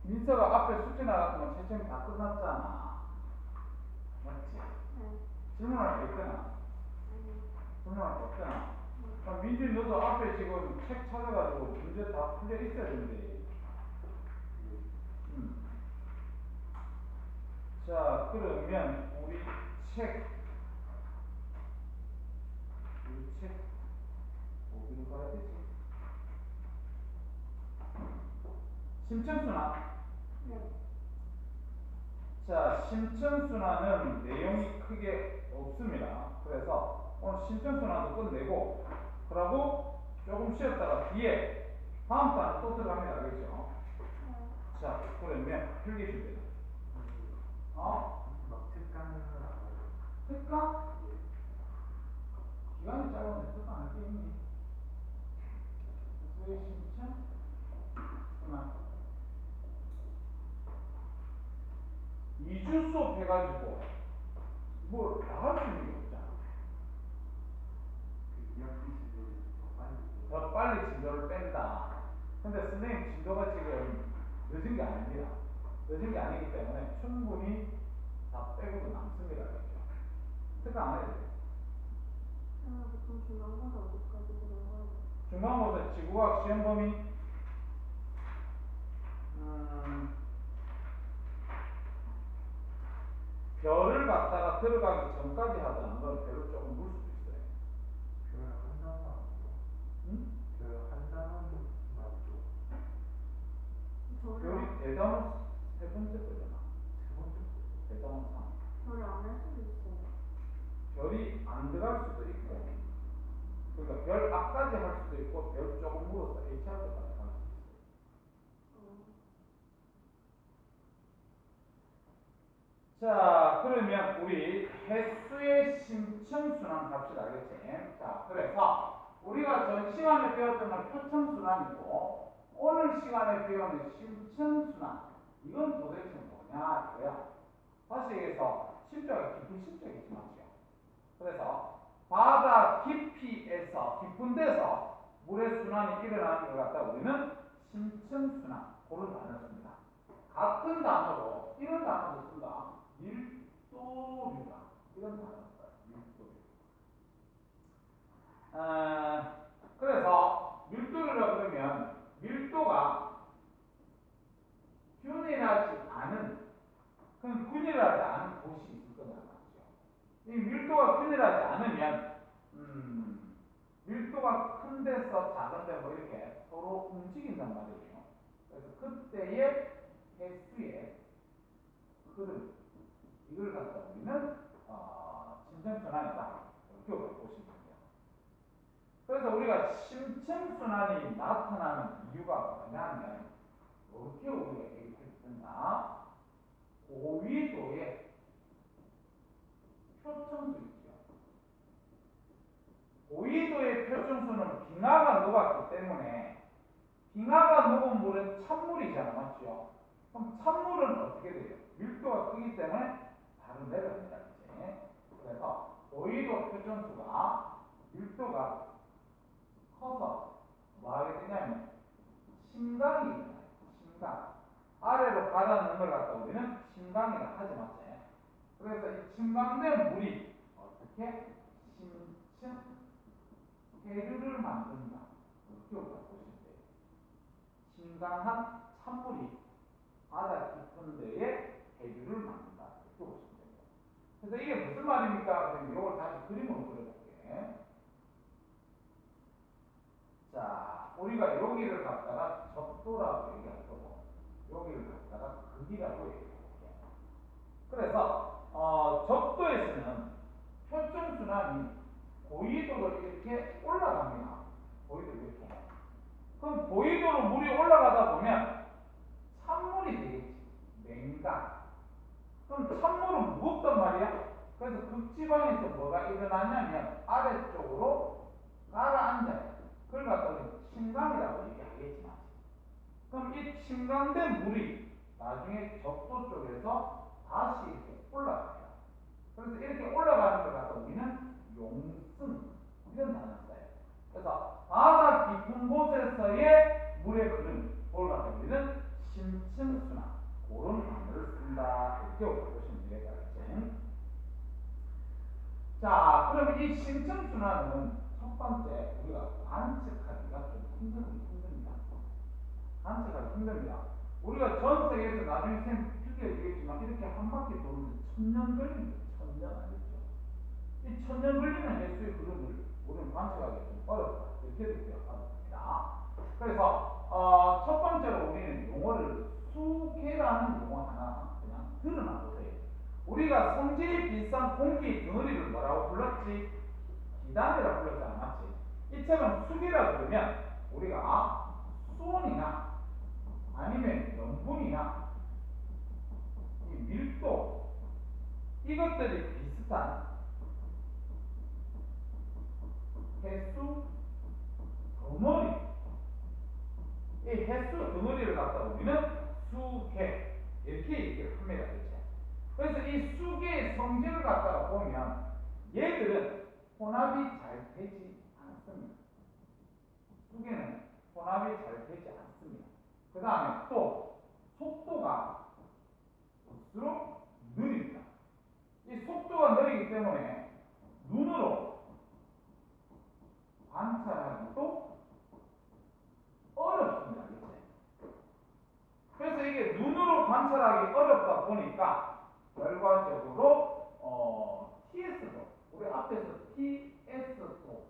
민서가 앞에 숙제 나갔으면 채점이 다 끝났잖아. 맞지? 네. 질문할 게 있잖아. 질문할 게 없잖아. 그럼 민준이 너도 앞에 지금 책 찾아가지고 문제 다 풀려 있어야 되는데. 자, 그러면 우리 책 어디로 가야 되지? 심층순환. 네. 자, 심층순환은 내용이 크게 없습니다. 그래서 오늘 심층순환도 끝내고, 그러고 조금 쉬었다가 뒤에 다음 단어 또 들어갑니다. 알겠죠? 자, 그러면 필기 준비. 막 특강을 하고. 특강? 기간이 짧은데 특강 할 게 있니? 수의 심층? 순환. 2주 수업 해가지고 뭘 나갈 수 있는 게 없잖아. 더 빨리 진도를 뺀다. 근데 선생님 진도가 지금 늦은 게 아닙니다. 늦은 게 아니기 때문에 충분히 다 빼고도 남습니다. 그렇죠? 특강 안 해도 돼요. 보통 중간고사 어디까지 들어가요? 중간고사 지구과학 시험 범위 별을 갖다가 들어가기 전까지 하자는 건 별을 조금 물 수도 있어요. 별 한 단원 응? 별한 단원 맞죠? 별이 대단원 세 번째 거잖아. 세 번째 대단원 3. 저를 안 할 수도 있어요. 별이 안 들어갈 수도 있고, 그러니까 별 앞까지 할 수도 있고, 별 조금 물어서 H하고까지 할 수도 있어요. 자, 그러면 우리 횟수의 심층순환 갑시다. 알겠지? 자, 그래서 우리가 전 시간에 배웠던 건 표층순환이고, 오늘 시간에 배우는 심층순환. 이건 도대체 뭐냐, 이거야. 다시 얘기해서 십자가 깊은 십자겠지, 맞죠? 그래서 바다 깊이에서 깊은 데서 물의 순환이 일어나는 것 같다. 우리는 심층순환 그런 단어를 씁니다. 같은 단어로 이런 단어도 쓴다. 밀도류다. 이런 단어를 써요. 밀도류. 그래서 밀도류라 그러면 밀도가 균일하지 않은 균일하지 않은 곳이 있을 거다 말이죠. 이 밀도가 균일하지 않으면 밀도가 큰 데서 작은 데 뭐 이렇게 서로 움직인단 말이에요. 그래서 그때의 횟수의 흐름 이걸 갖다 우리는 심층순환이다 이렇게 보시면 돼요. 그래서 우리가 심층순환이 나타나는 이유가 뭐냐면 이렇게 우리가 얘기했습니다. 고위도의 표층수 있죠. 고위도의 표층수는 빙하가 녹았기 때문에 빙하가 녹은 물은 찬물이잖아, 맞죠? 그럼 찬물은 어떻게 돼요? 밀도가 크기 때문에 바로 내려갑니다. 이제. 그래서 고위도 표층수가 밀도가 커서 뭐 하게 되냐면 심강이 일어나요. 심강. 아래로 가라앉는 걸 갖다 우리는 심강이라 하지 맞지? 그래서 이 침강된 물이 어떻게 심층 해류를 만든다. 이렇게 보시면 돼요. 심강한 찬물이 바다 깊은 데에 해류를 만든다. 이렇게 보시면 돼요. 그래서 이게 무슨 말입니까? 그럼 이걸 다시 그림으로 그려볼게. 자, 우리가 여기를 갖다가 적도라고 얘기할 거고, 여기를 갖다가 극이라고 얘기해볼게. 그래서 적도에서는 표층순환이 고위도로 이렇게 올라갑니다. 고위도로 이렇게. 그럼 고위도로 물이 올라가다 보면 찬물이 되겠지. 냉각. 그럼 찬물은 무겁단 말이야. 그래서 극지방에서 뭐가 일어나냐면 아래쪽으로 가라앉아요. 그걸 갖다 침강이라고 얘기하겠지만. 그럼 이 침강된 물이 나중에 적도 쪽에서 다시 이렇게 올라갑니다. 그래서 이렇게 올라가는 걸 갖다 우리는 용승 이런 단어를 써요. 그래서 바다 깊은 곳에서의 물의 흐름 그걸 갖다 우리는 심층순환 그런 단어를 쓴다 이렇게 보시면 되겠다. 자, 그럼 이 심층순환은 첫 번째 우리가 관측하기가 좀 힘듭니다. 관측하기 힘듭니다. 우리가 전 세계에서 나중에 쌤 틀려지겠지만 이렇게 한 바퀴 도는데 1000년 걸립니다. 1000년 아니죠. 이 1000년 걸리는 횟수의 흐름을 우리는 관측하기 좀 어렵다 이렇게 생각하면 됩니다. 그래서 첫 번째로 우리는 용어를 수계라는 용어 하나 그냥 들어놔 보세요. 우리가 성질이 비슷한 공기 덩어리를 뭐라고 불렀지? 기단이라고 불렀잖아, 맞지? 이처럼 수계라 그러면 우리가 수온이나 아니면 염분이나 이 밀도 이것들이 비슷한 횟수 덩어리 이 횟수 덩어리를 갖다 우리는 수계 이렇게 얘기를 합니다. 그래서 이 수계의 성질을 갖다가 보면 얘들은 혼합이 잘 되지 않습니다. 수계는 혼합이 잘 되지 않습니다. 그 다음에 또 속도가 볼수록 느립니다. 이 속도가 느리기 때문에 눈으로 관찰하기도 어렵습니다. 그래서 이게 눈으로 관찰하기 어렵다 보니까 결과적으로 TS도 우리 앞에서 TS도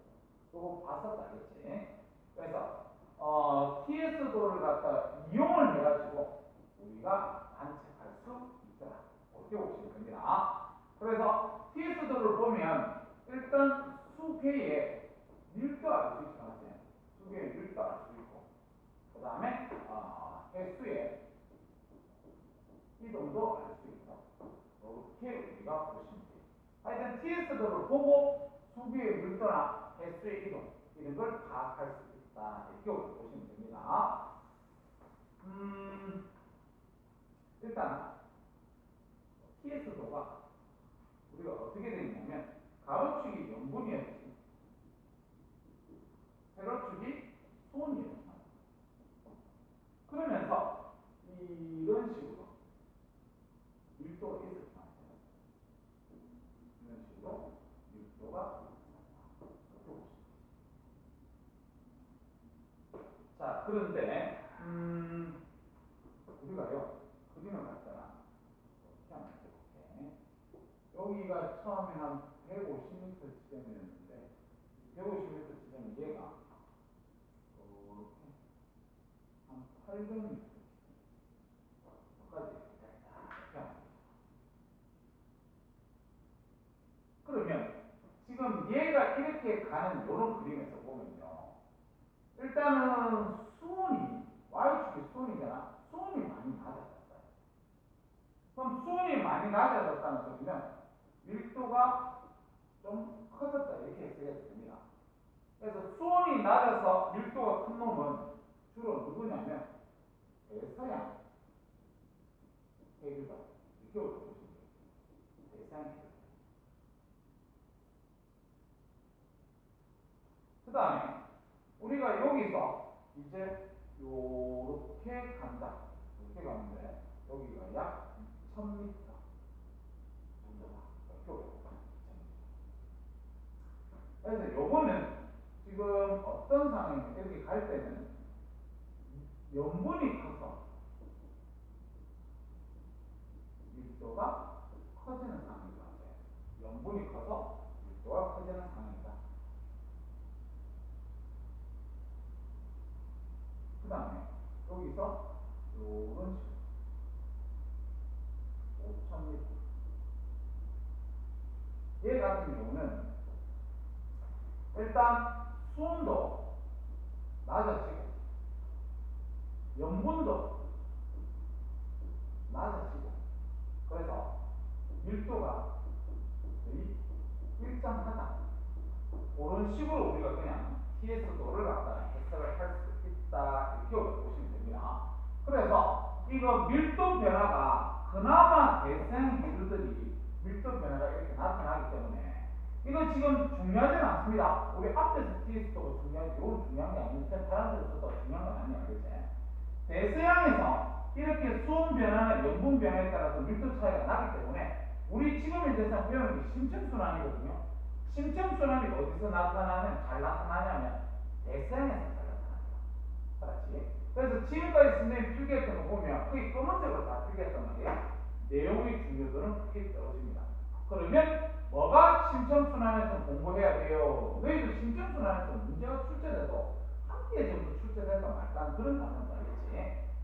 이거 봤었다 그랬지. 그래서 TS도를 갖다 이용을 해가지고 우리가 관측할 수 있더라. 이렇게 보시면 됩니다. 그래서 TS도를 보면 일단 수계의 밀도 알 수 있죠. 수계의 밀도 알 수 있고 그 다음에 횟수의 이동도 알 수 있다. 이렇게 우리가 보시면 돼요. 하여튼 TS도를 보고 수계의 밀도나 횟수의 이동 이런 걸 파악할 수 있다. 이렇게 보시면 됩니다. 일단 TS도가 우리가 어떻게 되냐면 가로축이 염분이었지 세로축이 수온이었다. 그러면서 이런 식으로 밀도가 있을 거 아니에요. 이런 식으로 밀도가 자, 그런데 우리가요 그림을 갖다가 이렇게 한번 해볼게. 여기가 처음에 한 150m 지점이었는데 150m 지점이 얘가 이렇게 한 800m 까지 이렇게 합니다. 그러면 지금 얘가 이렇게 가는 이런 그림에서 보면요. 일단은 수온이 Y축이 수온이잖아. 수온이 많이 낮아졌어요. 그럼 수온이 많이 낮아졌다는 소리는 밀도가 좀 커졌다 이렇게 해석해야 됩니다. 그래서 수온이 낮아서 밀도가 큰 놈은 주로 누구냐면 대서양 해류다 이렇게 보시면 돼요. 대서양 해류. 그 다음에 우리가 여기서 이제 요렇게 간다. 이렇게 가는데 여기가 약 2000m 정도다. 그래서 요거는 지금 어떤 상황이냐 이렇게 갈 때는 염분이 커서 밀도가 커지는 상황이다. 염분이 커서 밀도가 커지는 상황이다. 그 다음에 여기서 요런 식으로 5000m 얘 같은 경우는 일단 수온도 낮아지고 염분도 낮아지고 그래서 밀도가 거의 일정하다. 그런 식으로 우리가 그냥 TS도를 갖다가 해석을 할 수 있다. 이렇게 보시면 됩니다. 그래서 이거 밀도 변화가 그나마 대서양 해류들이 밀도 변화가 이렇게 나타나기 때문에 이거 지금 중요하지는 않습니다. 우리 앞에서 TS도가 중요한지 이건 중요한 게 아니고 파란색을 썼다고 중요한 건 아니야. 그치? 대서양에서 이렇게 수온 변화나 염분 변화에 따라서 밀도 차이가 나기 때문에 우리 지금 현재상 배우는 게 심층순환이거든요. 심층순환이 어디서 잘 나타나냐면 대서양에서 잘 나타납니다. 알았지? 그래서 지금까지 선생님이 필기했던 거 보면 거의 검은색으로 다 필기했단 말이에요. 내용의 중요도는 크게 떨어집니다. 그러면 뭐가 심층순환에서 공부해야 돼요? 너희들 심층순환에서 문제가 출제돼도 한 개 정도 출제될까 말까 그런 단어도 알겠지?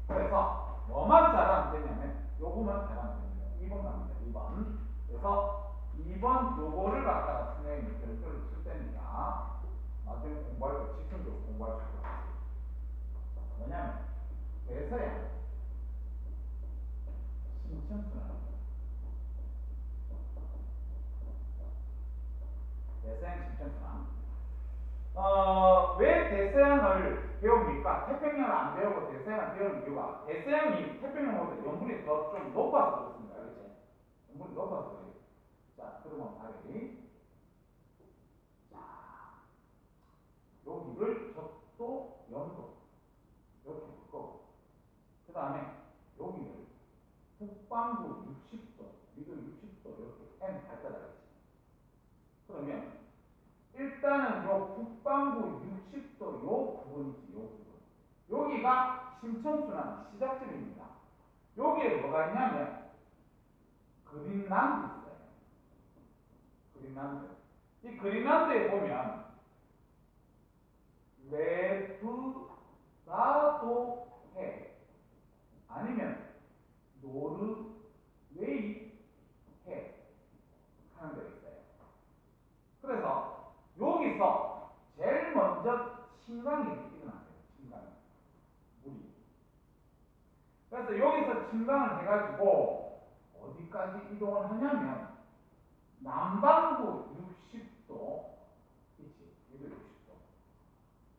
그래서 뭐만 잘하면 되냐면 요거만 잘하면 됩니다. 2번 갑니다. 2번. 그래서 2번 요거를 갖다가 선생님이 별표를 칠 테니까 나중에 공부할 때 집중적으로 공부할 수 있도록 하겠습니다. 뭐냐면 대서양 심층순환 대서양 심층순환 왜 대서양을 배웁니까? 태평양을 안 배우고 대서양을 배우는 이유가 대서양이 태평양보다 염분이 더 좀 높아서 그렇습니다. 그렇지? 염분이 높아서 그래요. 자, 그러면 발이 자, 여기를 적도, 염도 이렇게 묶고 그 다음에 여기를 북반구 60도, 미도 60도 이렇게 N 발달하겠지. 그러면 일단은 요 북반구 60도 요 부분이지, 요 부분. 여기가 심층순환 시작점입니다. 여기에 뭐가 있냐면 그린란드 있어요. 그린란드. 이 그린란드에 보면 레브라도해 아니면 노르웨이해 하는 데 있어요. 그래서 여기서 제일 먼저 침강이 일어나요. 침강. 물이. 그래서 여기서 침강을 해가지고 어디까지 이동을 하냐면 남반구 60도 있지. 60도.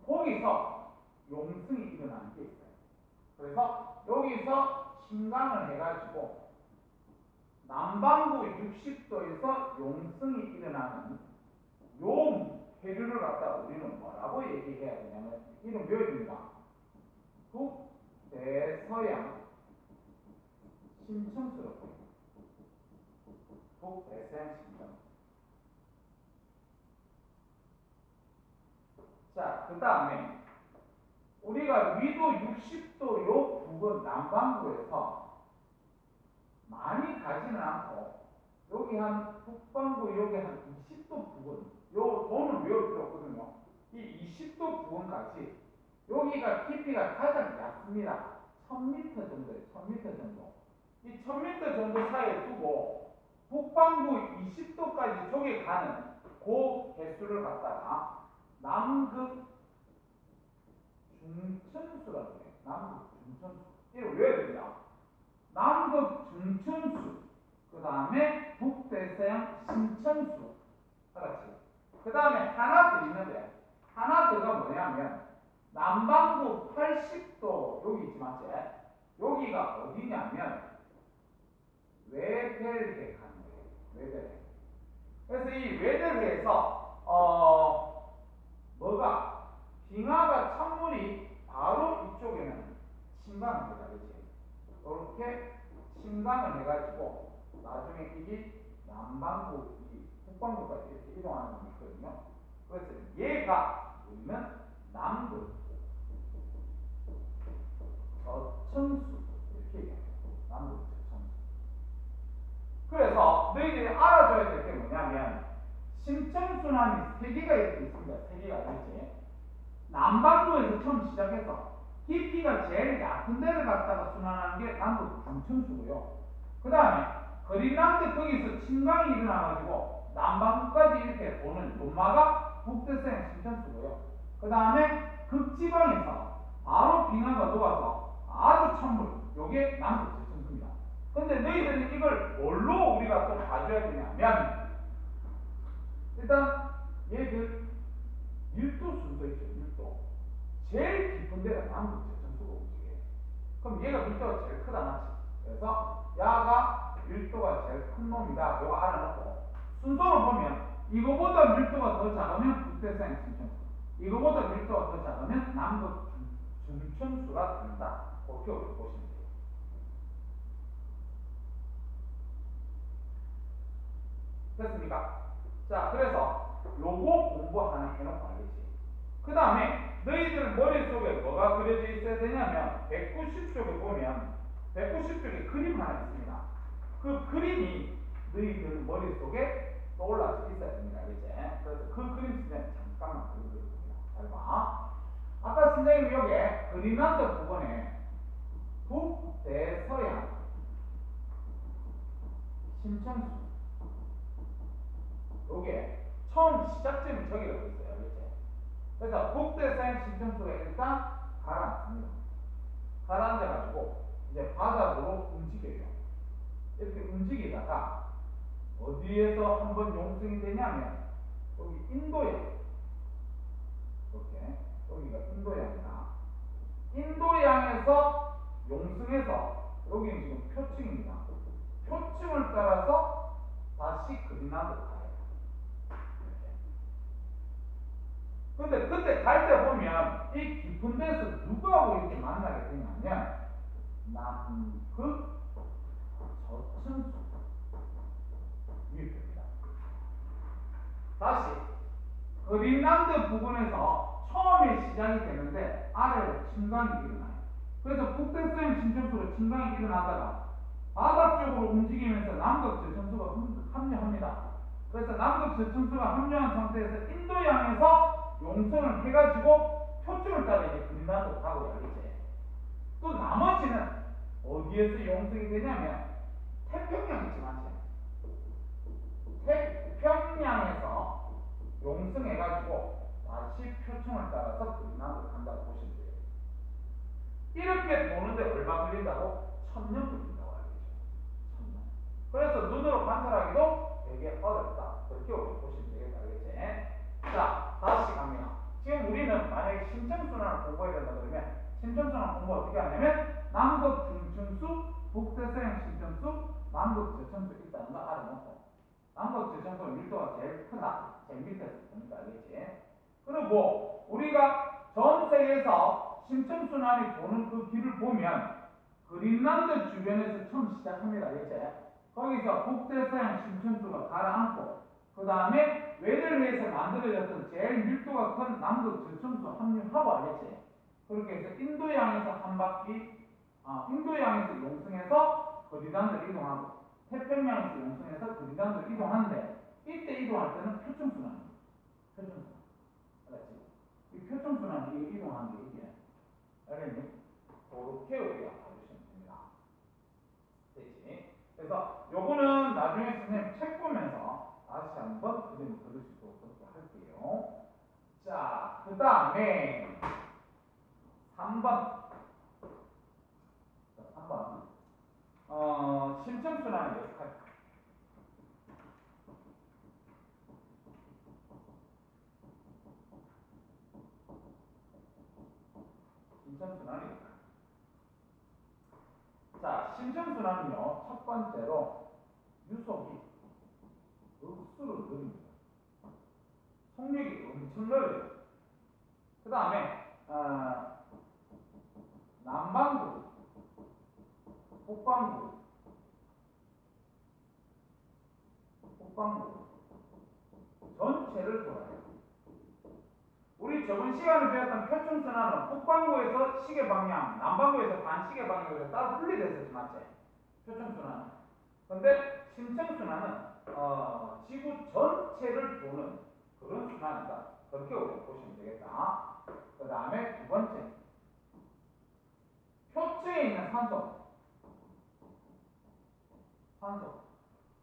거기서 용승이 일어나는 게 있어요. 그래서 여기서 침강을 해가지고 남반구 60도에서 용승이 일어나는 요 해류를 갖다 우리는 뭐라고 얘기해야 되냐면 이름 외워줍니다. 북대서양 심층수로 북대서양 심층수. 자, 그 다음에 우리가 위도 60도 요 부근 남반구에서 많이 가지는 않고 여기 한 북반구 여기 한 20도 부근 요 도는 외울 필요 없거든요. 이 20도 부근까지 여기가 깊이가 가장 얕습니다. 1000m 정도예요. 1000m 정도. 이 1000m 정도 사이에 두고 북반구 20도까지 쪽에 가는 그 개수를 갖다가 남극 중천수라고 해요. 남극 중천수. 이걸 외워야 됩니다. 남극 중천수. 그 다음에 북대서양 심천수. 알았지? 그 다음에 하나 더 있는데 하나 더가 뭐냐면 남반구 80도 여기 있지 맞지? 여기가 어디냐면 웨델해 가는 거예요. 웨델해. 그래서 이 웨델해에서 뭐가 빙하가 찬물이 바로 이쪽에는 침강을 해가 그렇지? 이렇게 침강을 해가지고 나중에 이게 남반구, 북반구까지 이렇게 이동하는 게 있거든요. 그래서 얘가 우리는 남극, 저천수 이렇게 얘기해요. 남극, 저천수. 그래서 너희들이 알아둬야 될 게 뭐냐면 심층순환이 3개가 이렇게 있습니다. 3개가 있지. 남반구에서 처음 시작해서 깊이가 제일 얕은 데를 갖다가 순환하는 게 남극 중천수고요. 그 다음에 그린란드 거기서 침강이 일어나가지고 남반구까지 이렇게 오는 연마가 북대서양 심천수고요. 그 다음에 극지방에서 바로 빙하가 녹아서 아주 찬물, 요게 남극 저천수입니다. 근데 너희들은 이걸 뭘로 우리가 또 봐줘야 되냐면 일단 얘들 밀도 순서 있죠. 밀도. 제일 깊은 데가 남극 저천수가 움직여요. 그럼 얘가 밀도가 제일 크다 맞지? 그래서 야가 밀도가 제일 큰 놈이다. 이거 알아놓고 순서로 보면 이거보다 밀도가 더 작으면 북대서양 심천수, 이거보다 밀도가 더 작으면 남극 중천수가 된다. 그렇게 보시면 돼요. 됐습니까? 자, 그래서 요거 공부 하나 해놓고 알겠지. 그 다음에 너희들 머릿속에 뭐가 그려져 있어야 되냐면 190쪽에 보면 190쪽에 그림 하나 있습니다. 그 그림이 너희들 머릿속에 떠올라서 있어야 됩니다. 알겠지? 그래서 그 그림 쓰면 잠깐만 그려드리겠습니다. 잘 봐. 아까 선생님이 여기 그린란드 부분에 북대서양 심청수 요게 처음 시작점이 저기라고 있어요. 알겠지? 그래서 북대서양 심청수가 일단 가라앉습니다. 가라앉아가지고 이제 바닥으로 움직여요. 이렇게 움직이다가 어디에서 한번 용성이 되냐면 여기 인도양 이렇게 여기가 인도양이다. 인도양에서 용성해서 여기는 지금 표층입니다. 표층을 따라서 다시 그린란드로 가요. 근데 그때 갈 때 보면 이 깊은 데서 누구하고 이렇게 만나게 되냐면 남극 저층수 위입니다. 다시 그린란드 부근에서 처음에 시작이 되는데 아래로 침강이 일어나요. 그래서 북대서양 심청수로 침강이 일어나다가 바닥 쪽으로 움직이면서 남극 저층수가 합류합니다. 그래서 남극 저층수가 합류한 상태에서 인도양에서 용선을 해가지고 표준을 따라 이제 그린란드로 가고 알겠지. 또 나머지는 어디에서 용성이 되냐면 태평양 있지 맞지? 태평양에서 용성해가지고 다시 표층을 따라서 그린란드로 간다고 보시면 돼요. 이렇게 도는데 얼마 걸린다고? 1000년 걸린다고 알겠죠. 1000년. 그래서 눈으로 관찰하기도 되게 어렵다. 그렇게 보시면 되겠다. 알겠지? 자, 다시 갑니다. 지금 우리는 만약에 심청순환을 공부해야 된다 그러면 심청순환 공부 어떻게 하냐면 남극 중층수, 북대서양 심청수, 남극 저층수 있다는 거 알아놓고 남극 저층수 밀도가 제일 크다. 제일 밑에서 보니까 알겠지? 그리고 우리가 전 세계에서 심청순환이 도는 그 길을 보면 그린란드 주변에서 처음 시작합니다. 알겠지? 거기서 북대서양 심청수가 가라앉고 그 다음에 웨들리에서 만들어졌던 제일 밀도가 큰 남극 저층수 합류하고 알겠지? 그렇게 해서 인도양에서 한 바퀴 인도양에서 용성해서 그린란드로 이동하고 태평양에서 용성해서 그린란드로 이동하는데 이때 이동할 때는 표층순환입니다. 표층순환 알았지? 이 표층순환이 이동하는 게 이게 알겠니? 그렇게 우리가 봐주시면 됩니다. 됐지? 그래서 요거는 나중에 선생님 책 보면서 다시 한번 그림을 그릴 수 있도록 그렇게 할게요. 자, 그 다음에 3번. 자, 3번. 심청순환의 역할. 심청순환의 역할. 자, 심청순환은요, 첫 번째로 유속이 억수로 느립니다. 속력이 엄청 느려요. 그 다음에 남반구, 북반구 전체를 돌아요. 우리 저번 시간에 배웠던 표층순환은 북반구에서 시계 방향, 남반구에서 반시계 방향으로 따로 분리되어 있었지, 맞지? 표층순환은. 근데 심청순환은 지구 전체를 도는 그런 순환이다. 그렇게 우리가 보시면 되겠다. 그 다음에 두 번째, 표층에 있는 산소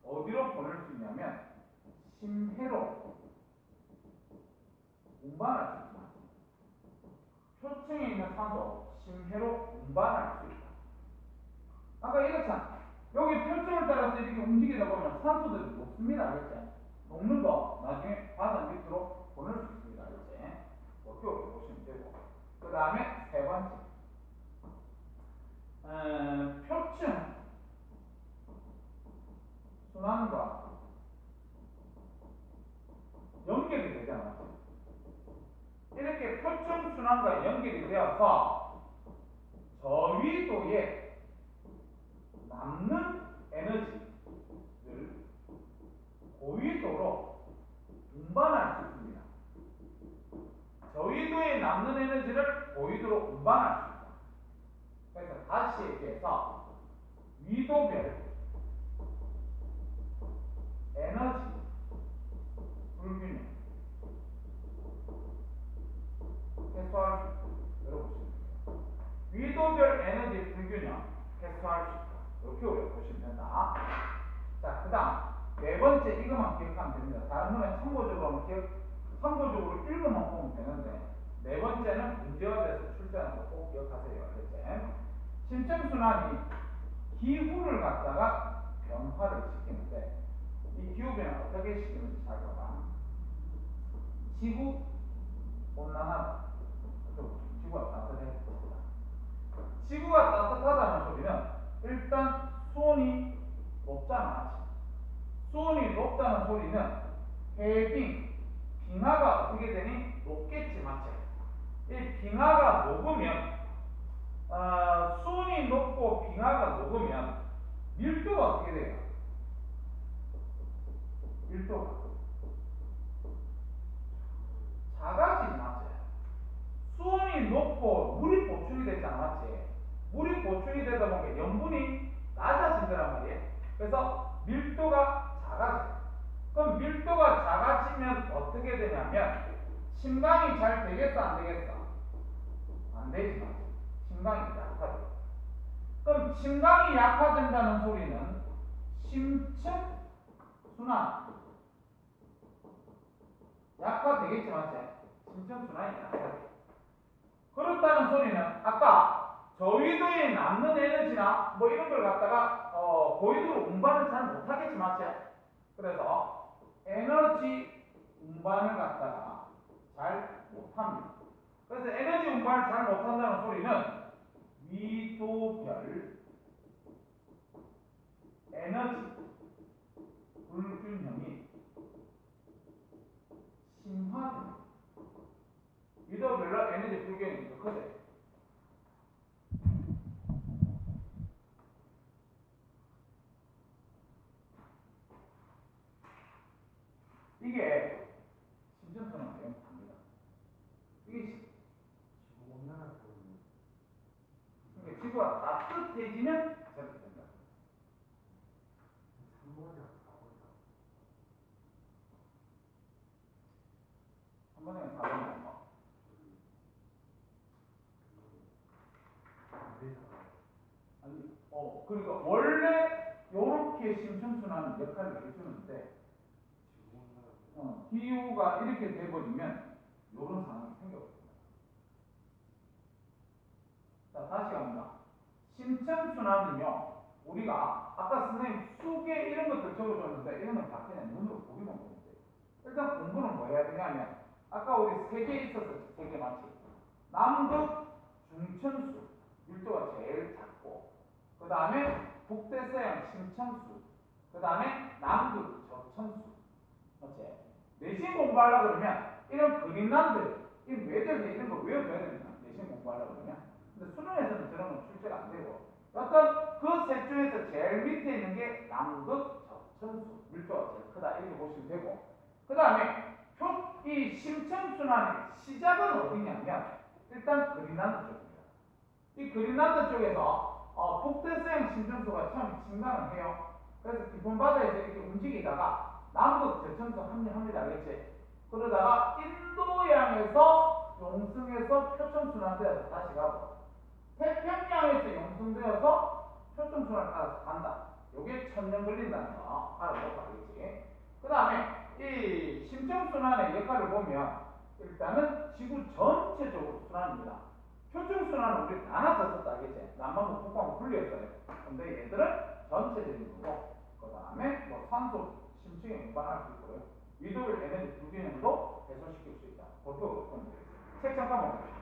어디로 보낼 수 있냐면 심해로 운반할 수 있다. 표층에 있는 산소 심해로 운반할 수 있다. 아까 이랬잖아. 여기 표층을 따라서 이렇게 움직이다 보면 산소들이 녹습니다. 알겠지? 녹는 거 나중에 바다 밑으로 보낼 수 있습니다. 알겠지? 그렇게 보시면 되고. 그 다음에 세 번째, 표층 순환과 연결이 되잖아. 이렇게 표층 순환과 연결이 되어서 저위도에 남는 에너지를 고위로 다시 얘기해서 위도별 에너지 불균형 해소할 수 있다. 열어보시면 돼요. 위도별 에너지 불균형 해소할 수 있다. 이렇게 우리가 보시면 된다. 자, 그 다음 네 번째 이것만 기억하면 됩니다. 다른 거는 참고적으로 1번만 보면 되는데 네 번째는 문제화돼서 출제하는 거 꼭 기억하세요. 알겠지? 심층순환이 기후를 갖다가 변화를 시키는데 이 기후 변화 어떻게 시키는지 잘 봐봐. 지구 온난화다. 지구가 따뜻해졌다. 지구가 따뜻하다는 소리는 일단 수온이 높잖아. 수온이 높다는 소리는 해빙, 빙하가 어떻게 되니? 높겠지, 맞지? 이 빙하가 녹으면 수온이 높고 빙하가 녹으면 밀도가 어떻게 돼요? 밀도가 작아지지, 맞지? 수온이 높고 물이 보충이 됐잖아, 맞지? 물이 보충이 되다 보니까 염분이 낮아진다란 말이에요. 그래서 밀도가 작아져요. 그럼 밀도가 작아지면 어떻게 되냐면 침강이 잘 되겠어, 안 되겠어? 안 되지, 맞지? 침강이 약화돼요. 그럼 침강이 약화된다는 소리는 심층 순환 약화되겠지, 맞지? 심층 순환이 약화돼. 그렇다는 소리는 아까 저위도에 남는 에너지나 뭐 이런 걸 갖다가 고위도로 운반을 잘 못하겠지, 맞지? 그래서 에너지 운반을 갖다가 잘 못합니다. 그래서 에너지 운반을 잘 못한다는 소리는 위도별 에너지 불균형이 심화됩니다. 위도별로 에너지 불균형이 더 커져요. 이게 심층순환 내용 답니다. 이게 지구 온난화 때문에 그러니까 지구가 따뜻해지면 저렇게 된다. 3번이랑 4번이랑 한 번에 4번이 뭐. 안 되잖아. 아니, 그러니까 원래 요렇게 심층순환은 역할을 해주는데 지구 온난화 기후가 이렇게 돼버리면 요런 상황이 생겨버립니다. 자, 다시 갑니다. 심층순환은요, 우리가 아까 선생님 수계 이런 것들 적어줬는데 이런 건 다 그냥 눈으로 보기만 보면 돼요. 일단 공부는 뭐 해야 되냐면 아까 우리 세 개 있었어요. 세 개 맞지? 남극 중천수 밀도가 제일 작고 그 다음에 북대서양 심층수 그 다음에 남극 저천수 맞지? 내신 공부하려고 그러면 이런 그린란드 이 외대에서 이런 거 외워줘야 됩니다. 내신 공부하려고 그러면 근데 수능에서는 저런 건 출제가 안 되고 어떤 그 셋 중에서 제일 밑에 있는 게 남극 저천수 밀도가 제일 크다 이렇게 보시면 되고 그 다음에 이 심층순환의 시작은 어디냐면 일단 그린란드 쪽입니다. 이 그린란드 쪽에서 북대서양 심층수가 처음 침강을 해요. 그래서 깊은 바다에서 이렇게 움직이다가 남극 저천수 합류합니다. 알겠지? 그러다가 인도양에서 용승해서 표층순환되어서 다시 가고 태평양에서 용승되어서 표층순환을 따라서 간다. 요게 1000년 걸린다는 거 알아보고 알겠지? 그 다음에 이 심층순환의 역할을 보면 일단은 지구 전체적으로 순환입니다. 표층순환은 우리 나눠서 썼다 알겠지? 남반구 북반구 분리했어요. 근데 얘들은 전체적인 거고 그 다음에 뭐 산소 심층에 운반할 수 있고요. 위도별 에너지 불균형도 해소시킬 수 있다. 그렇게 보면 되겠어요. 책 잠깐만 봅시다.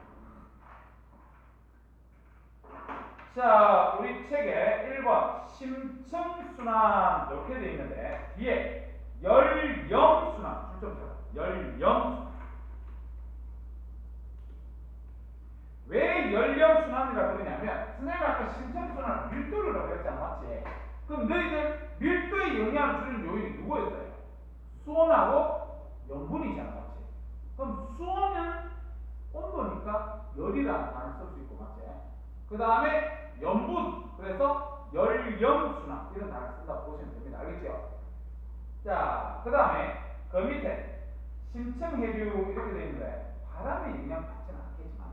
자, 우리 책에 1번 심층순환 이렇게 되어 있는데 뒤에 열염순환 출점처럼 열염순환 왜 열염순환이라고 그러냐면 선생님이 아까 심층순환 밀도를 그랬잖아 맞지? 그럼 너희들 밀도에 영향을 주는 요인이 누구였어요? 수온하고 염분이잖아 맞지? 그럼 수온은 온도니까 열이라는 단어를 쓸 수 있고 맞지? 그 다음에 염분, 그래서 열염순환 이런 단어를 쓴다고 보시면 됩니다. 알겠죠? 자, 그 다음에 그 밑에 심층해류 이렇게 되어 있는데 바람의 영향 받지는 않겠지만,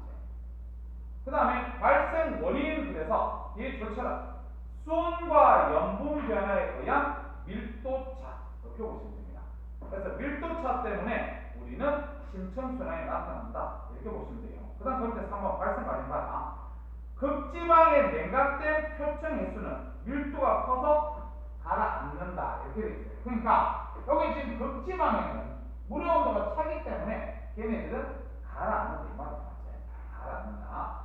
그 다음에 발생 원인, 그래서 뒤에 줄처럼 수온과 염분 변화에 의한 밀도차 이렇게 보시면 됩니다. 그래서 밀도차 때문에 우리는 심층순환이 나타난다 이렇게 보시면 돼요. 그 다음 그 밑에 3번 발생 과정 봐라. 극지방에 냉각된 표층 해수는 밀도가 커서 가라앉는다 이렇게 되어 있어요. 그러니까 여기 지금 극지방에는 물의 온도가 차기 때문에 걔네들은 가라앉는다 이 말이죠. 가라앉는다.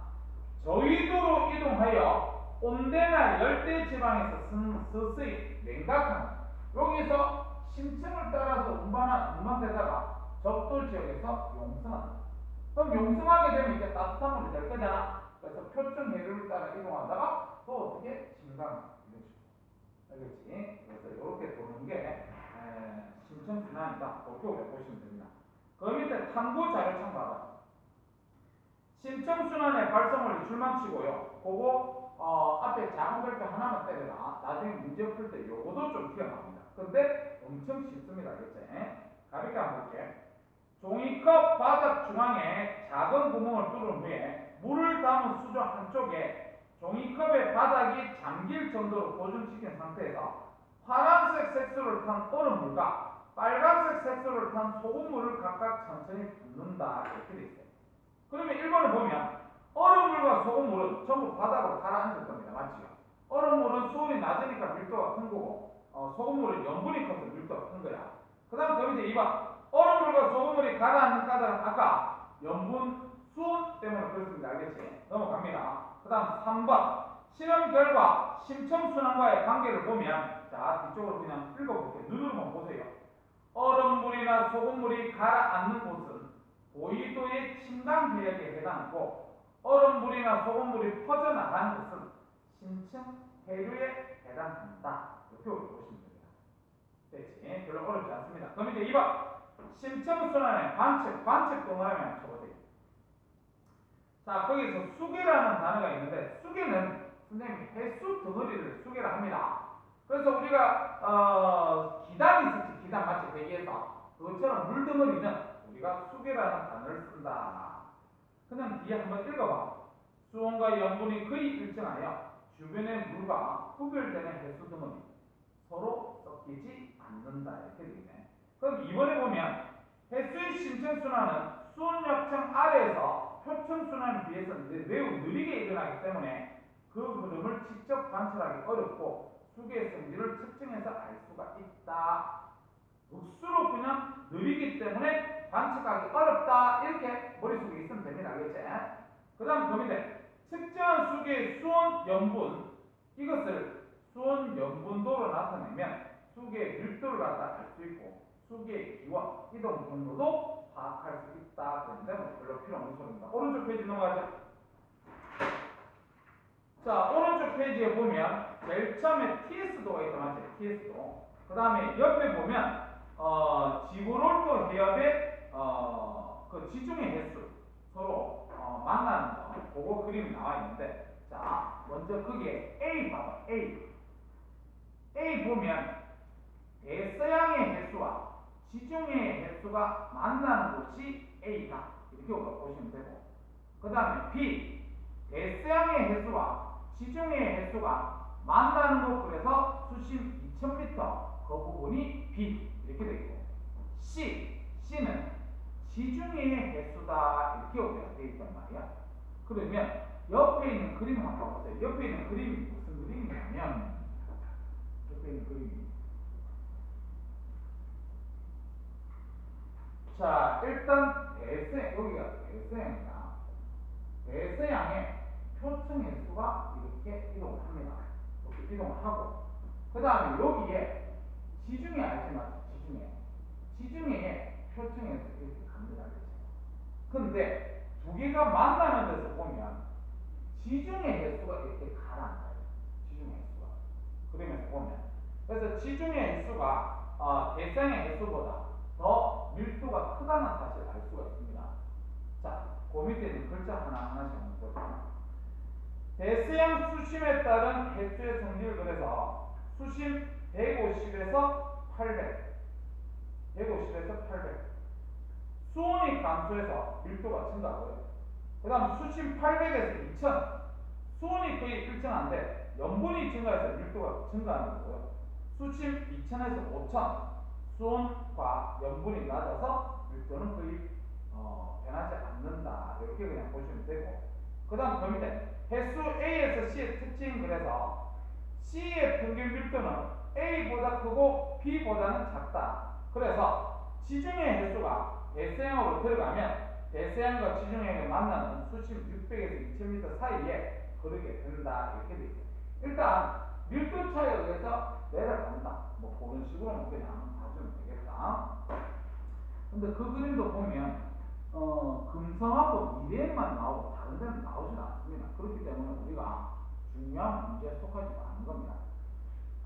저위도로 이동하여 온대나 열대 지방에서 서서히 냉각하는, 여기서 심층을 따라서 운반되다가 적도 지역에서 용성한다. 그럼 용성하게 되면 이제 따뜻한 물이 될 거잖아. 그래서 표층 해류를 따라 이동하다가 또 어떻게 진강하는 거죠. 알겠지? 그래서 이렇게 도는 게 심층순환이다. 이렇게 우리가 보시면 됩니다. 그 밑에 탐구 자료 참고하라. 심층순환의 발생 원리 줄망치고요. 그거 앞에 작은 별표 하나만 때려라. 나중에 문제 풀 때 요거도 좀 튀어나옵니다. 근데 엄청 쉽습니다. 알겠지? 가볍게 한번 볼게. 종이컵 바닥 중앙에 작은 구멍을 뚫은 후에 물을 담은 수저 한쪽에 종이컵의 바닥이 잠길 정도로 고정시킨 상태에서 파란색 색소를 탄 얼음물과 빨간색 색소를 탄 소금물을 각각 천천히 붓는다 이렇게 돼 있어요. 그러면 1번을 보면 얼음물과 소금물은 전부 바닥으로 가라앉을 겁니다. 맞지요? 얼음물은 수온이 낮으니까 밀도가 큰 거고 소금물은 염분이 커서 밀도가 큰 거야. 그 다음 그 밑에 2번 얼음물과 소금물이 가라앉는 까닭은 아까 염분, 수온 때문에 그렇습니다. 알겠지? 넘어갑니다. 그 다음 3번 실험 결과 심층순환과의 관계를 보면, 자 뒤쪽으로 그냥 읽어볼게요. 눈으로만 보세요. 얼음물이나 소금물이 가라앉는 곳은 고위도의 침강 해역에 해당하고 얼음물이나 소금물이 퍼져나가는 것은 심층 해류에 해당한다. 이렇게 보시면 됩니다. 됐지? 별로 어렵지 않습니다. 그럼 이제 2번 심층순환의 관측 동그라미 쳐보세요. 자, 거기서 수계라는 단어가 있는데 수계는 선생님이 해수 덩어리를 수계라 합니다. 그래서 우리가 기단이 있었지. 기단 맞지? 대기에서 그것처럼 물덩어리는 우리가 수계라는 단어를 쓴다. 그냥 뒤에 한번 읽어봐. 수온과 염분이 거의 일정하여 주변의 물과 구별되는 해수 덩어리 서로 섞이지 않는다 이렇게 되네. 그럼 이번에 보면 해수의 심층순환은 수온 약층 아래에서 표층순환에 비해서는 매우 느리게 일어나기 때문에 그 흐름을 직접 관찰하기 어렵고 수계의 성질을 측정해서 알 수가 있다. 억수로 그냥 느리기 때문에 관측하기 어렵다. 이렇게 머릿속에 있으면 됩니다. 알겠지? 그 다음 그 밑에 측정한 수계의 수온, 염분, 이것을 수온, 염분도로 나타내면 수계의 밀도를 갖다 알 수 있고 수계의 기와 이동 경로도 파악할 수 있다. 그런데 뭐 별로 필요 없는 소리입니다. 오른쪽 페이지 넘어가죠. 자, 오른쪽 페이지에 보면 제일 처음에 TS도가 있다. 맞죠? TS도. 그 다음에 옆에 보면 지브롤터 해협의 그 지중해 해수 서로 만나는 거, 그거 그림이 나와 있는데, 자 먼저 거기에 A 봐봐. A 보면 대서양의 해수와 지중해의 해수가 만나는 곳이 A다 이렇게 보시면 되고, 그 다음에 B 대서양의 해수와 지중해의 해수가 만나는 곳, 그래서 수심 2000m 그 부분이 B 이렇게 되고, C는 지중해의 해수다 이렇게 우리가 되어 있단 말이야. 그러면 옆에 있는 그림 한번 봐보세요. 옆에 있는 그림이 무슨 그림이냐면, 옆에 있는 그림이, 자 일단 대서양, 여기가 대서양이다. 대서양의 표층 해수가 이렇게 이동을 합니다. 이렇게 이동을 하고, 그 다음에 여기에 지중해 알지만 지중해의 표층에서 이렇게 갑니다. 근데 두 개가 만나는 데서 보면 지중해 해수가 이렇게 가라앉아요. 지중해 해수가. 그러면서 보면, 그래서 지중해 해수가 대서양의 해수보다 더 밀도가 크다는 사실을 알 수가 있습니다. 자, 그 밑에 있는 글자 하나하나씩 한번 보자. 대서양 수심에 따른 해수의 성질 그래서 수심 150에서 800 수온이 감소해서 밀도가 증가하고요. 그 다음 수심 800에서 2000 수온이 거의 일정한데 염분이 증가해서 밀도가 증가하는 거고요. 수심 2000에서 5000 수온과 염분이 낮아서 밀도는 거의 변하지 않는다. 이렇게 그냥 보시면 되고, 그 다음 그 밑에 해수 A에서 C의 특징 그래서 C의 평균 밀도는 A보다 크고 B보다는 작다. 그래서 지중해 해수가 대서양으로 들어가면 대서양과 지중해가 만나는 수심 600에서 2000m 사이에 흐르게 된다. 이렇게 돼 있어요. 일단 밀도 차이에 의해서 내려간다. 뭐 그런 식으로 그냥 봐주면 되겠다. 근데 그 그림도 보면 금성하고 미래만 나오고 다른 데는 나오지 않습니다. 그렇기 때문에 우리가 중요한 문제에 속하지 않은 겁니다.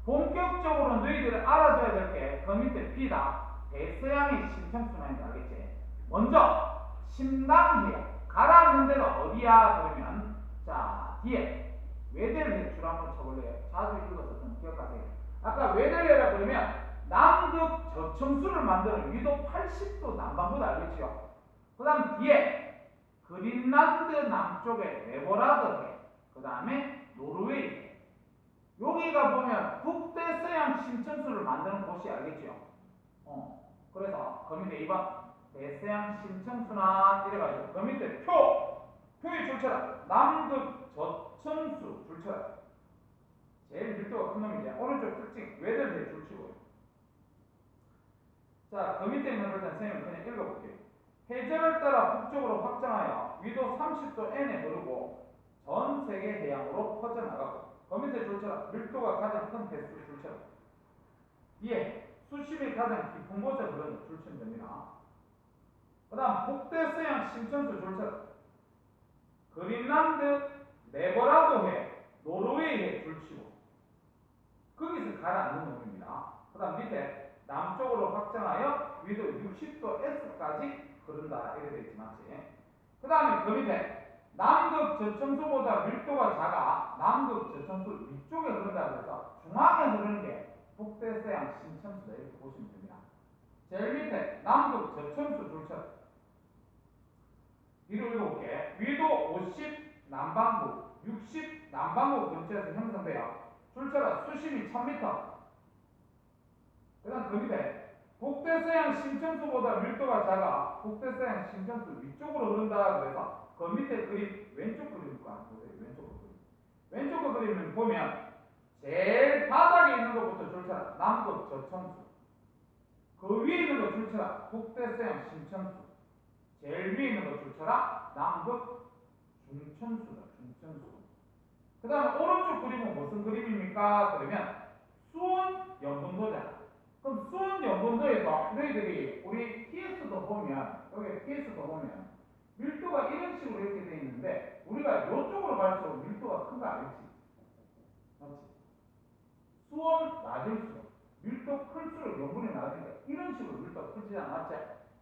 본격적으로 너희들이 알아둬야 될 게 그 밑에 B다. 대서양의 심층순환인지 알겠지? 먼저 심낭해역 가라앉는 데가 어디야? 그러면 자 뒤에 외델해 줄 한번 쳐볼래요? 자주 읽어서 좀 기억하세요. 아까 외델해라 그러면 남극 저청수를 만드는 위도 80도 남반구도 알겠죠? 그 다음 뒤에 그린란드 남쪽에 레보라드해, 그 다음에 노르웨이. 여기가 보면 북대서양 심층수를 만드는 곳이 알겠죠? 그래서 그 밑에 2번 대서양 심층순환 이래가지고 그 밑에 표의 줄쳐라. 남극 저층수 줄쳐라. 제일 밀도가 큰 놈이죠. 오른쪽 특징 외del해 줄치고요. 자, 그 밑에 있는 걸 선생님은 그냥 읽어볼게요. 해저를 따라 북쪽으로 확장하여 위도 30도 N에 흐르고 전 세계 해양으로 퍼져나가고, 그 밑에 줄쳐라. 밀도가 가장 큰 해수 줄쳐라. 뒤에 수심이 가장 깊은 곳에 흐르는 줄치면 됩니다. 그 다음 북대서양 심층수 줄쳐라. 그린란드 레보라도해 노르웨이해 줄치고 거기서 가라앉는 놈입니다. 그 다음 밑에 남쪽으로 확장하여 위도 60도 S까지 흐른다. 이렇게 되어 있지 맞지? 그 다음에 그 밑에 남극 저층수보다 밀도가 작아 남극 저층수 위쪽에 흐른다. 그래서 중앙에 흐르는 게 북대서양 심층수다. 이렇게 보시면 됩니다. 제일 밑에 남극 저층수 줄쳐라. 뒤로 읽어볼게. 위도 50 남반구 60 남반구 근처에서 형성되어 줄쳐라. 수심이 1000m. 그 다음 그 밑에 북대서양 심층수보다 밀도가 작아 북대서양 심층수 위쪽으로 흐른다. 그래서 그 밑에 그림 왼쪽 그림과 보세요. 왼쪽 그림을 보면 제일 바닥에 있는 것부터 줄쳐라. 남극 저층수. 그 위에 있는 거 줄쳐라. 북대서양 심층수. 제일 위에 있는 거 줄쳐라. 남극 중층수다. 중층수. 그 다음 오른쪽 그림은 무슨 그림입니까? 그러면 수온 염분도잖아. 그럼 수온 염분도에서 너희들이 우리 TS도 보면 여기 TS도 보면 밀도가 이런 식으로 이렇게 되어 있는데 우리가 이쪽으로 갈수록 밀도가 큰 거 알지? 맞지? 수온 낮을수록 밀도 클수록 염분이 낮으니까 이런 식으로 밀도가 크지 않았지?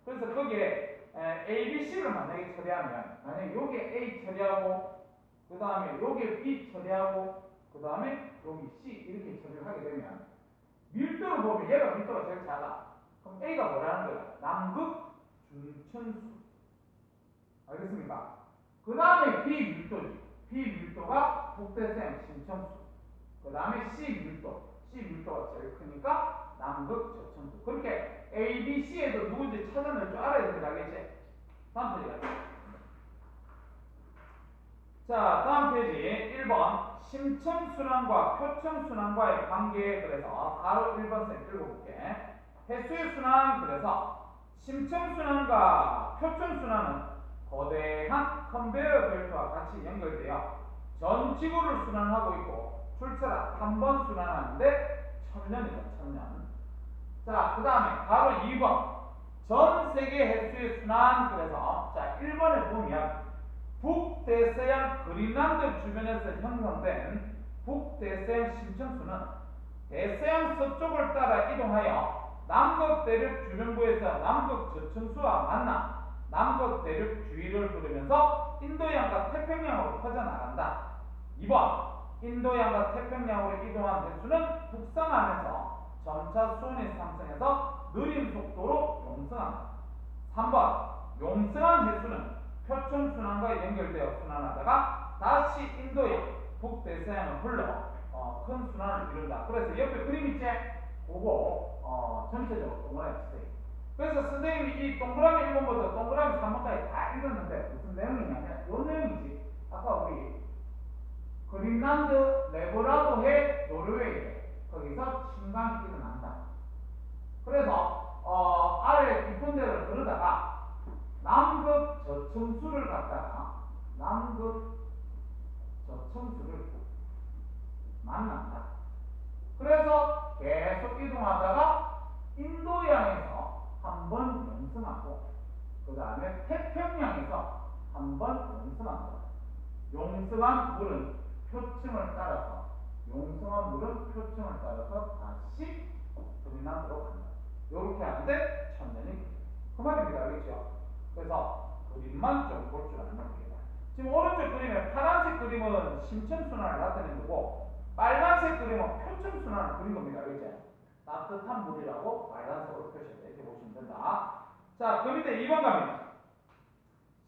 그래서 거기에 A, B, C를 만약에 처리하면 만약에 요게 A 처리하고 그 다음에 요게 B 처리하고 그 다음에 여기 C 이렇게 처리를 하게 되면 밀도를 보면 얘가 밀도가 제일 작아. 그럼 A가 뭐라는 거야? 남극 중층수. 알겠습니까? 그 다음에 B 밀도지. B 밀도가 북대서양 심층수. 그 다음에 C 밀도가 제일 크니까 남극 저층수. 그렇게 A, B, C에도 누군지 찾아낼 줄 알아야 되는 거 알겠지? 다음 페이지 가자. 자, 다음 페이지 1번 심층순환과 표층순환과의 관계. 그래서 바로 1번 쌤 읽어볼게. 해수의 순환. 그래서 심층순환과 표층순환은 거대한 컨베이어 벨트와 같이 연결되어 전 지구를 순환하고 있고 출처라 한 번 순환하는데 1000년이다. 1000년. 자, 그 다음에 바로 2번 전 세계 해수의 순환. 그래서 자 1번에 보면 북대서양 그린란드 주변에서 형성된 북대서양 심층수는 대서양 서쪽을 따라 이동하여 남극 대륙 주변부에서 남극 저층수와 만나 남극 대륙 주위를 흐르면서 인도양과 태평양으로 퍼져나간다. 2번 인도양과 태평양으로 이동한 횟수는 북상하면서 점차 수온이 상승해서 느린 속도로 용승한다. 3번 용승한 횟수는 표층순환과 연결되어 순환하다가 다시 인도양, 북대서양을 흘러 큰 순환을 이룬다. 그래서 옆에 그림 있지? 그거 전체적으로 동그라미 치세요. 그래서 선생님이 이 동그라미 1번부터 동그라미 3번까지 다 읽었는데 무슨 내용이냐면 이 내용이지. 아까 우리 그린란드 레브라도해 노르웨이 거기서 침강이 일어난다. 그래서 아래 깊은 데를 그러다가 남극 저층수를 갖다가 남극 저층수를 만난다. 그래서 계속 이동하다가 인도양에서 한번 용승하고 그 다음에 태평양에서 한번 용승한다. 용승한 물은 표층을 따라서 다시 그린란드로 간다. 요렇게 하는데 천년이 그 말입니다. 알겠죠? 그래서 그림만 좀 볼 줄 아는 겁니다. 지금 오른쪽 그림에 파란색 그림은 심층순환을 나타낸 거고 빨간색 그림은 표층순환을 그린 겁니다. 알겠죠? 따뜻한 물이라고 빨간색으로 표시해서 이렇게 보시면 된다. 자, 그 밑에 2번 갑니다.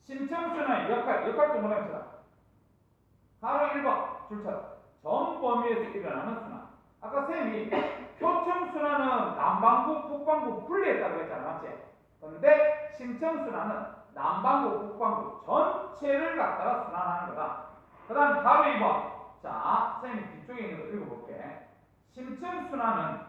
심층순환의 역할 동그라미처럼 바로 1번 줄처럼 전 범위에서 일어나는 순환. 아까 쌤이 표층순환은 남반구, 북반구 분리했다고 했잖아. 맞지? 그런데 심층순환은 남반구, 북반구 전체를 갖다가 순환하는 거다. 그 다음 바로 2번. 자, 쌤이 뒤쪽에 있는 거 읽어볼게. 심층순환은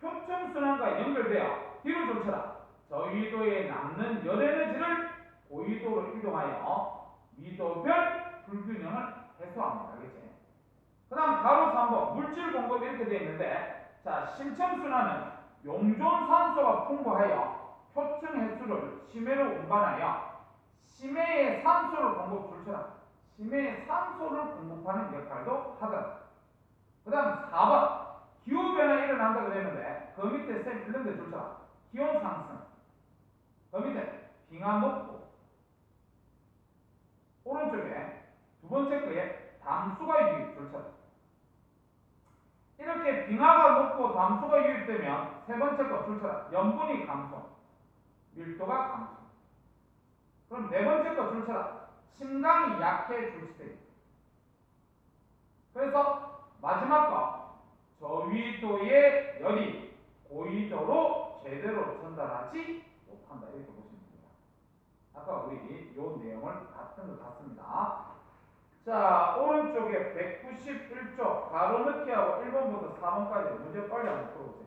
표층순환과 연결되어 뒤로 좁혀라. 저위도에 남는 열에너지를 고위도로 이동하여 위도별 불균형을 해소합니다. 알겠지? 그 다음 가로 3번 물질 공급 이렇게 되어 있는데 자 심층순환은 용존산소가 풍부하여 표층 횟수를 심해로 운반하여 심해의 산소를 심해의 산소를 공급하는 역할도 하더라. 그 다음 4번 기후변화 일어난다 그랬는데 그 밑에 쌤 읽는 데 줄처럼 기온 상승 그 밑에 빙하 높고 오른쪽에 두 번째 거에 담수가 유입 줄처럼 이렇게 빙하가 높고 담수가 유입되면 세 번째 거 줄처럼 염분이 감소, 밀도가 감소. 그럼 네 번째 거 줄처럼 침강이 약해질 수. 그래서 마지막 거 저위도의 열이 고위도로 제대로 전달하지 못한다. 이렇게 보시면 됩니다. 아까 우리 이 내용을 같은 것 같습니다. 자, 오른쪽에 191쪽 가로넣기하고 1번부터 4번까지 문제 빨리 한번 풀어보세요.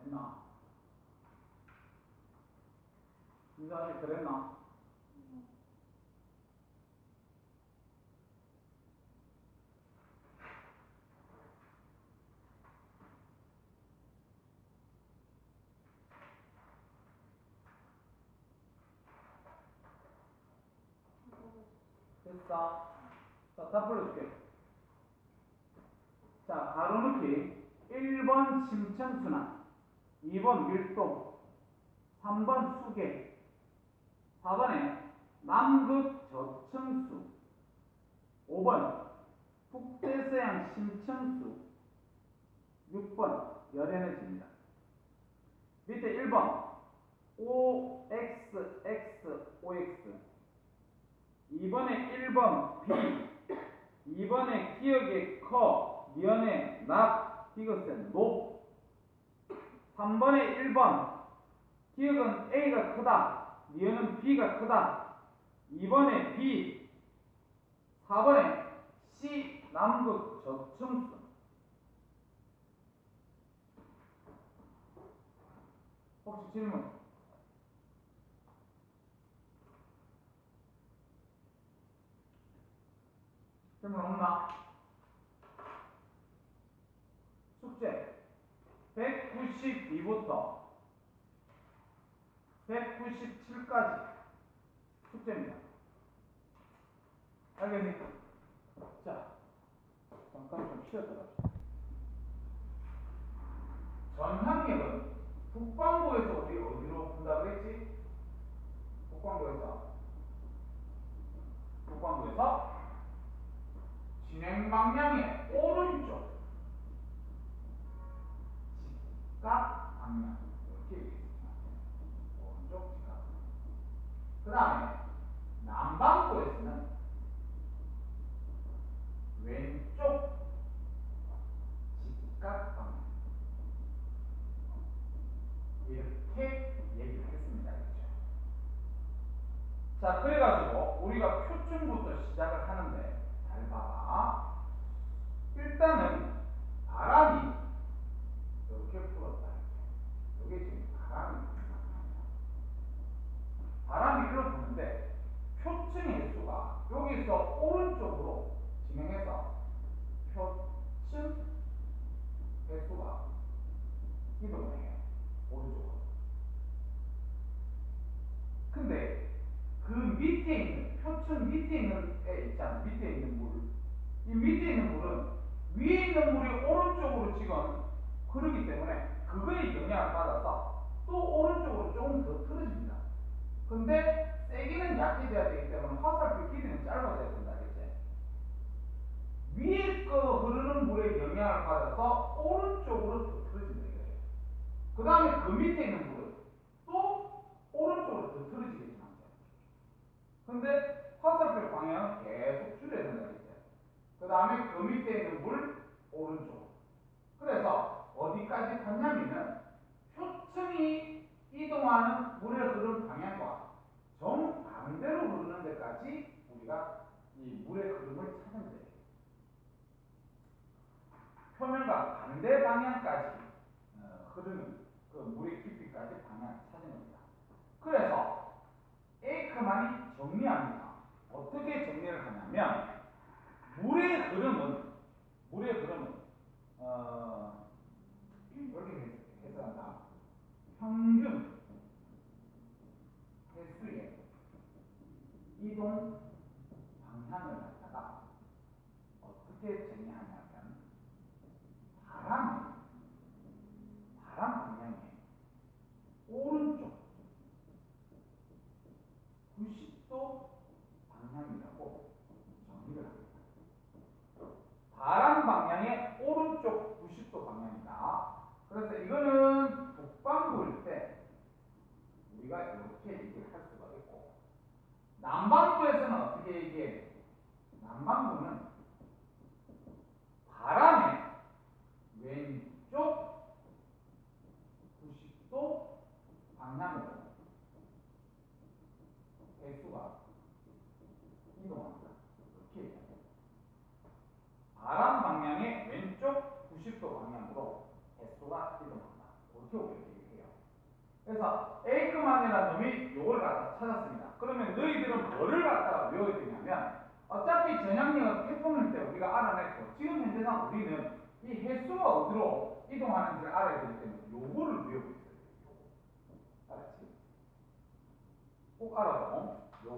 했나? 이사님 그랬나? 됐어. 자, 다 풀어줄게. 자, 가로넣기 1번 심층순환, 2번 밀도, 3번 수계, 4번에 남극 저층수, 5번 북대서양 심층수, 6번 열에너지입니다. 밑에 1번 OXX, OX, 2번에 1번 B, 2번에 기역의 커, 미연의 납, 디귿의 높, 3번에 1번 기역은 A가 크다, 미연은 B가 크다, 2번에 B, 4번에 C 남극 저층수. 혹시 질문? 질문 없나? 숙제 192부터 197까지 숙제입니다. 알겠니? 자, 잠깐 좀 쉬었다 갑시다. 전항력은 북반구에서 우리 어디로 푼다고 했지? 북반구에서 진행 방향의 오른쪽 직각 방향 이렇게 얘기했습니다. 오른쪽 직각 방향. 그 다음에 남반구에서는 왼쪽 직각 방향 이렇게 얘기를 했습니다. 그렇죠? 자, 그래가지고 우리가 표준부터 시작을 하는데 잘 봐봐. 일단은 바람이 이렇게 불었다. 이게 지금 바람이 바람이 일로 부는데 표층의 횟수가 여기서 오른쪽으로 진행해서 표층 횟수가 이동을 해요. 오른쪽으로. 근데 그 밑에 있는 표층 밑에 있는 애 있잖아. 밑에 있는 물. 이 밑에 있는 물은 위에 있는 물이 오른쪽으로 지금 흐르기 때문에 그거에 영향을 받아서 또 오른쪽으로 조금 더 틀어집니다. 근데 세기는 약해져야 되기 때문에 화살표 길이는 짧아져야 된다. 그치? 위에 거 흐르는 물에 영향을 받아서 오른쪽으로 더 틀어진다. 이거예요. 그 다음에 그 밑에 있는 물은 또 오른쪽으로 더 틀어지겠지. 근데 화살표 방향은 계속 줄여야 된다. 그 다음에 그 밑에 있는 물 오른쪽. 그래서 어디까지 갔냐면은 표층이 이동하는 물의 흐름 방향과 정반대로 흐르는 데까지 우리가 이 물의 흐름을 찾으면 돼요. 표면과 반대 방향까지 흐르는 그 물의 깊이까지 방향을 찾는 겁니다. 그래서 에이크만이 정리합니다. 어떻게 정리를 하냐면 물의 흐름은 이렇게 해석한다. 평균 횟수의 이동 방향을 갖다가 어떻게 정리하냐면 바람 방향의 오른쪽 90도 방향이라고 정의를 합니다. 바람 방향의 오른쪽 90도 방향이다. 그래서 이거는 북반구일 때 우리가 이렇게 얘기를 할 수가 있고, 남반구에서는 어떻게 얘기해야 돼? 남반구는 바람의 왼쪽 90도 방향으로 횟수가 이동합니다. 이렇게 얘기합니다. 바람 방향의 왼쪽 90도 방향으로 횟수가 이동합니다. 어떻게 얘기해요. 그래서 A만이라는 놈이 요걸 갖다 찾았습니다. 그러면 너희들은 뭐를 갖다가 외워야 되냐면 어차피 전향력은 태풍일 때 우리가 알아냈고 지금 현재상 우리는 이 횟수가 어디로 이동하는지를 알아야 되기 때문에 요거를 외우고 있어야 돼요. 알았지? 꼭 알아도